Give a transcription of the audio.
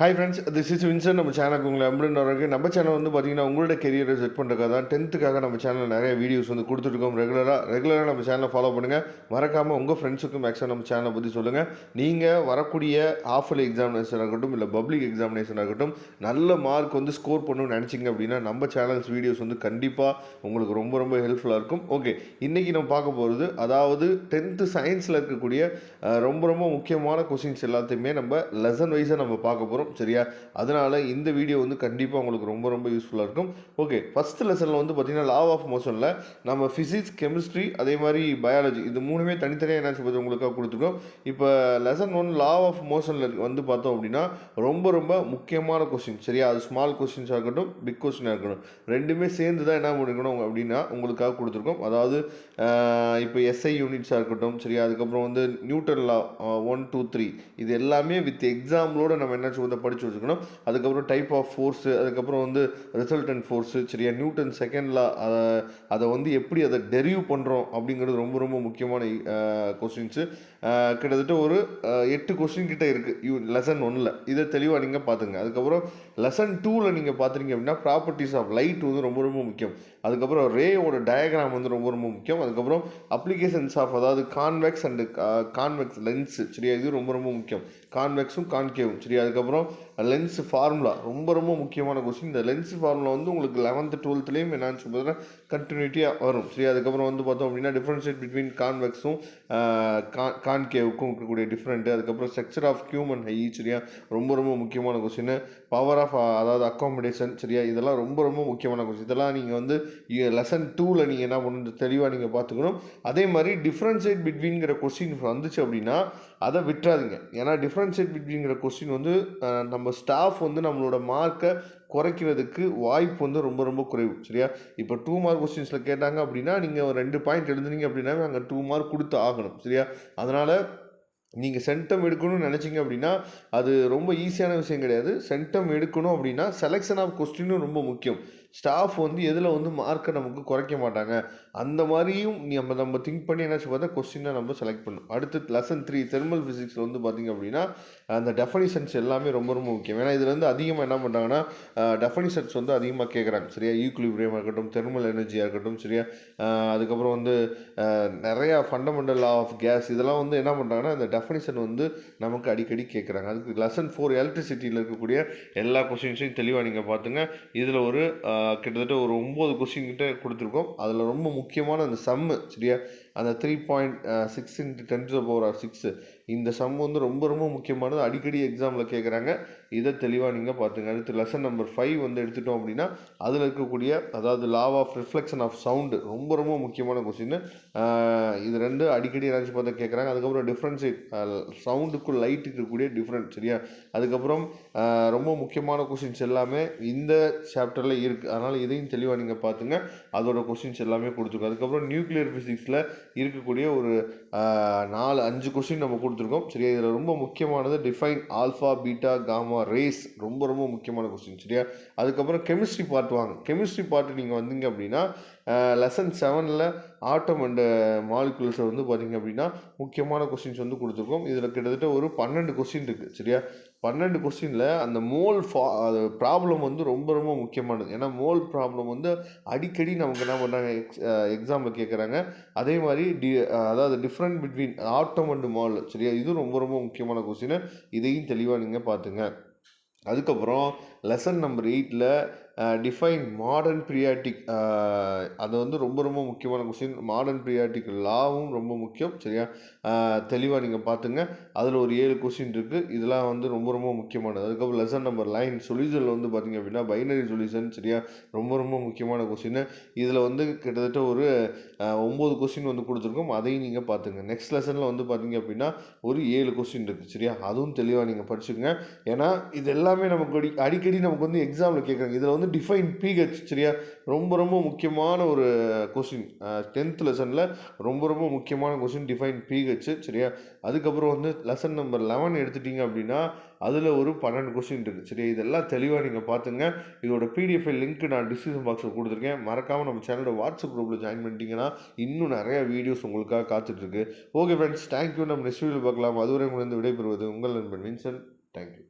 Hi friends, this is Vinson. நம்ம சேனலுக்கு உங்களை அம்புடன் வரக்கு. நம்ம சேனல் வந்து பார்த்தீங்கன்னா உங்களோட கெரியரை செட் பண்ணுறதுக்காக தான் 10th நம்ம சேனலில் நிறைய வீடியோஸ் வந்து கொடுத்துருக்கோம். ரெகுலராக நம்ம சேனலை ஃபாலோ பண்ணுங்கள். மறக்காமல் உங்கள் ஃப்ரெண்ட்ஸுக்கும் மேக்ஸிமம் நம்ம சேனலை பற்றி சொல்லுங்கள். நீங்கள் வரக்கூடிய ஆஃபர்லி எக்ஸாமினேஷன் ஆகட்டும், இல்லை பப்ளிக் எக்ஸாமினேஷன் ஆகட்டும், நல்ல மார்க் வந்து ஸ்கோர் பண்ணணும்னு நினச்சிங்க அப்படின்னா நம்ம சேனல்ஸ் வீடியோஸ் வந்து கண்டிப்பாக உங்களுக்கு ரொம்ப ரொம்ப ஹெல்ப்ஃபுல்லாக இருக்கும். ஓகே, இன்றைக்கி நம்ம பார்க்க போகிறது, அதாவது 10th சயின்ஸில் இருக்கக்கூடிய ரொம்ப ரொம்ப முக்கியமான கொஸ்டின்ஸ் எல்லாத்தையுமே நம்ம லெசன் வைஸாக நம்ம பார்க்க போகிறோம். சரியா? அதனால் இந்த வீடியோ வந்து கண்டிப்பாக உங்களுக்கு ரொம்ப ரொம்ப யூஸ்ஃபுல்லாக இருக்கும். ஓகே, ஃபஸ்ட் லெசனில் வந்து பார்த்திங்கன்னா லா ஆஃப் மோஷனில் நம்ம ஃபிசிக்ஸ், கெமிஸ்ட்ரி, அதே மாதிரி பயாலஜி, இது மூணுமே தனித்தனியாக என்ன சொல்வது உங்களுக்காக கொடுத்துருக்கோம். இப்போ லெசன் 1 லா ஆஃப் மோஷனில் வந்து பார்த்தோம் அப்படின்னா ரொம்ப ரொம்ப முக்கியமான கொஸ்டின். சரியா? அது ஸ்மால் கொஸ்டின்ஸாக இருக்கட்டும், பிக் கொஸ்டினாக இருக்கட்டும், ரெண்டுமே சேர்ந்து தான் என்ன பண்ணிக்கணும் அப்படின்னா உங்களுக்காக கொடுத்துருக்கோம். அதாவது இப்போ எஸ்ஐ யூனிட்ஸாக இருக்கட்டும், சரியா? அதுக்கப்புறம் வந்து நியூட்டன் லா 1, 2, 3, இது எல்லாமே வித் எக்ஸாம்பிளோட நம்ம என்ன சொல்வதை படித்து வச்சுக்கணும். அதுக்கப்புறம் டைப் ஆஃப் ஃபோர்ஸு, அதுக்கப்புறம் வந்து ரிசல்டன்ட் ஃபோர்ஸு, சரியா? நியூட்டன் செகண்ட் லா, அதை வந்து எப்படி அதை டெரிவ் பண்ணுறோம் அப்படிங்கிறது ரொம்ப ரொம்ப முக்கியமான கொஸ்டின்ஸு. கிட்டத்தட்ட ஒரு 8 கொஸ்டின் கிட்ட இருக்குது லெசன் 1ல். இதை தெளிவாக நீங்கள் பார்த்துங்க. அதுக்கப்புறம் லெசன் 2ல் நீங்கள் பார்த்துட்டீங்க அப்படின்னா ப்ராப்பர்ட்டிஸ் ஆஃப் லைட் வந்து ரொம்ப ரொம்ப முக்கியம். அதுக்கப்புறம் ரேயோட டயக்ராம் வந்து ரொம்ப ரொம்ப முக்கியம். அதுக்கப்புறம் அப்ளிகேஷன்ஸ் ஆஃப், அதாவது கான்வெக்ஸ் அண்டு கான்வெக்ஸ் லென்ஸு, சரியா? இது ரொம்ப ரொம்ப முக்கியம். கான்வெக்ஸும் கான்கேவும், சரியா? அதுக்கப்புறம் லென்ஸ் ஃபார்முலா ரொம்ப ரொம்ப முக்கியமான கொஸ்டின். இந்த லென்ஸ் ஃபார்முலா வந்து உங்களுக்கு 11th 12thலேயும் என்னன்னு சொல்லுறதுனா கண்டினியூட்டியாக வரும். சரி, அதுக்கப்புறம் வந்து பார்த்தோம் அப்படின்னா டிஃப்ரென்ஷியேட் பிட்வீன் கான்வெக்ஸும் கான்கேவுக்கும் இருக்கக்கூடிய டிஃப்ரெண்ட்டு. அதுக்கப்புறம் structure of cube and high, சரியா? ரொம்ப ரொம்ப முக்கியமான கொஸ்டின். பவர் ஆஃப், அதாவது அக்காமடேஷன், சரியா? இதெல்லாம் ரொம்ப ரொம்ப முக்கியமான கொஸ்டின். இதெல்லாம் நீங்கள் வந்து லெசன் 2ல் நீங்கள் என்ன பண்ணணும் தெளிவாக நீங்கள் பார்த்துக்கணும். அதே மாதிரி டிஃப்ரென்ஷியேட் பிட்வீன்கிற கொஸ்டின் வந்துச்சு அப்படின்னா அதை விட்டுறாதீங்க. ஏன்னா டிஃப்ரென்ஷியேட் பிட்வீன்கிற கொஸ்டின் வந்து நம்ம ஸ்டாஃப் வந்து நம்மளோட மார்க்கை குறைக்கிறதுக்கு வாய்ப்பு வந்து ரொம்ப ரொம்ப குறைவு. சரியா? இப்போ 2 மார்க் கொஸ்டின்ஸில் கேட்டாங்க அப்படின்னா நீங்கள் ஒரு 2 பாயிண்ட் எழுதுனீங்க அப்படின்னா அங்கே 2 மார்க் கொடுத்து ஆகணும். சரியா? அதனால் நீங்கள் சென்டம் எடுக்கணும்னு நினச்சிங்க அப்படின்னா அது ரொம்ப ஈஸியான விஷயம் கிடையாது. சென்டம் எடுக்கணும் அப்படின்னா செலெக்ஷன் ஆஃப் கொஸ்டினும் ரொம்ப முக்கியம். ஸ்டாஃப் வந்து எதில் வந்து மார்க்கை நமக்கு குறைக்க மாட்டாங்க, அந்த மாதிரியும் நம்ம திங்க் பண்ணி என்ன பார்த்தா கொஸ்டினை நம்ம செலக்ட் பண்ணணும். அடுத்து லெசன் 3 தெர்மல் ஃபிசிக்ஸில் வந்து பார்த்திங்க அப்படின்னா அந்த டெஃபனிஷன்ஸ் எல்லாமே ரொம்ப ரொம்ப முக்கியம். ஏன்னா இதில் வந்து அதிகமாக என்ன பண்ணுறாங்கன்னா டெஃபனிஷன்ஸ் வந்து அதிகமாக கேட்குறாங்க. சரியா? ஈக்குலிபிரியம் இருக்கட்டும், தெர்மல் எனர்ஜியாக இருக்கட்டும், சரியா? அதுக்கப்புறம் வந்து நிறையா ஃபண்டமெண்டல் லா ஆஃப் கேஸ், இதெல்லாம் வந்து என்ன பண்ணுறாங்கன்னா இந்த டெஃபனிஷன் வந்து நமக்கு அடிக்கடி கேட்குறாங்க. அதுக்கு லெசன் 4 எலக்ட்ரிசிட்டியில் இருக்கக்கூடிய எல்லா கொஸ்டின்ஸையும் தெளிவாக நீங்கள் பார்த்துங்க. இதில் ஒரு கிட்டத்தட்ட ஒரு 9 கொஸ்டின் கிட்ட கொடுத்துருக்கோம். அதில் ரொம்ப முக்கியமான அந்த சம்மு, சரியா? அந்த 3.6 × 10⁶, இந்த சம் வந்து ரொம்ப ரொம்ப முக்கியமானது. அடிக்கடி எக்ஸாமில் கேட்குறாங்க. இதை தெளிவாக நீங்கள் பார்த்துங்க. அடுத்து லெசன் நம்பர் 5 வந்து எடுத்துட்டோம் அப்படின்னா அதில் இருக்கக்கூடிய, அதாவது law of reflection of sound, ரொம்ப ரொம்ப முக்கியமான கொஸ்டின். இது ரெண்டு அடிக்கடி ஏதாச்சும் பார்த்தா கேட்குறாங்க. அதுக்கப்புறம் டிஃப்ரென்ஷியேட் சவுண்டுக்கும் லைட்டுக்கு இருக்கக்கூடிய டிஃப்ரெண்ட், சரியா? அதுக்கப்புறம் ரொம்ப முக்கியமான கொஸ்டின்ஸ் எல்லாமே இந்த சாப்டரில் இருக்குது. அதனால் இதையும் தெளிவாக நீங்கள் பார்த்துங்க. அதோட கொஸ்டின்ஸ் எல்லாமே கொடுத்துருக்கோம். அதுக்கப்புறம் நியூக்ளியர் ஃபிசிக்ஸில் இருக்கக்கூடிய ஒரு 4-5 கொஸ்டின் நம்ம கொடுத்துருக்கோம். சரியா? இதில் ரொம்ப முக்கியமானது define alpha, beta, gamma rays, ரொம்ப ரொம்ப முக்கியமான கொஸ்டின். சரியா? அதுக்கப்புறம் கெமிஸ்ட்ரி பார்ட் வாங்க. கெமிஸ்ட்ரி பார்ட்டு நீங்கள் வந்தீங்க அப்படின்னா லெசன் 7ல் ஆட்டம் அண்டு மாலிகுல்ஸை வந்து பார்த்திங்க அப்படின்னா முக்கியமான கொஸ்டின்ஸ் வந்து கொடுத்துருக்கோம். இதில் கிட்டத்தட்ட ஒரு 12 கொஸ்டின் இருக்குது. சரியா? 12 கொஸ்டினில் அந்த மோல் ப்ராப்ளம் வந்து ரொம்ப ரொம்ப முக்கியமானது. ஏன்னா மோல் ப்ராப்ளம் வந்து அடிக்கடி நமக்கு என்ன பண்ணுறாங்க, எக்ஸாமில் கேட்குறாங்க. அதே மாதிரி அதாவது different between atom and mole, சரியா? இது ரொம்ப ரொம்ப முக்கியமான கொஸ்டின். இதையும் தெளிவாக நீங்கள் பார்த்துங்க. அதுக்கப்புறம் லெசன் நம்பர் 8ல் டிஃபைன் மாடர்ன் பீரியாடிக், அது வந்து ரொம்ப ரொம்ப முக்கியமான கொஸ்டின். மாடர்ன் பீரியாடிக் லாவும் ரொம்ப முக்கியம். சரியா? தெளிவாக நீங்கள் பார்த்துங்க. அதில் ஒரு 7 கொஸ்டின் இருக்குது. இதெல்லாம் வந்து ரொம்ப ரொம்ப முக்கியமானது. அதுக்கப்புறம் லெசன் நம்பர் 9 சொல்யூஷனில் வந்து பார்த்திங்க அப்படின்னா பைனரி சொல்யூஷன், சரியா? ரொம்ப ரொம்ப முக்கியமான கொஸ்டின். இதில் வந்து கிட்டத்தட்ட ஒரு 9 கொஸ்டின் வந்து கொடுத்துருக்கோம். அதையும் நீங்கள் பார்த்துங்க. நெக்ஸ்ட் லெசனில் வந்து பார்த்திங்க அப்படின்னா ஒரு 7 கொஸ்டின் இருக்குது. சரியா? அதுவும் தெளிவாக நீங்கள் படிச்சுக்கோங்க. ஏன்னா இது எல்லாமே நமக்கு அடிக்கடி நமக்கு வந்து எக்ஸாமில் கேட்குறாங்க. இதில் வந்து டிஃபைன் பிஹெச், சரியா? ரொம்ப ரொம்ப முக்கியமான ஒரு கொஸ்டின். 10th லெசனில் ரொம்ப ரொம்ப முக்கியமான கொஸ்டின் டிஃபைன் பிஹெச், சரியா? அதுக்கப்புறம் வந்து லெசன் நம்பர் 11 எடுத்துட்டிங்க அப்படின்னா அதில் ஒரு 12 கொஸ்டின் இருக்குது. சரியா? இதெல்லாம் தெளிவாக நீங்கள் பார்த்துங்க. இதோட பிடிஎஃப் லிங்க் நான் டிஸ்கிரிப்ஷன் பாக்ஸில் கொடுத்துருக்கேன். மறக்காமல் நம்ம சேனலோட வாட்ஸ்அப் குரூப்பில் ஜாயின் பண்ணிட்டீங்கன்னா இன்னும் நிறைய வீடியோஸ் உங்களுக்காக காத்துட்ருக்கு. Okay friends, thank you. நம்ம நெக்ஸ்ட் வீடியோ பார்க்கலாம். அதுவரை உங்களுக்கு விடைபெறுவது உங்கள் நண்பன் வின்சன். தேங்க்யூ.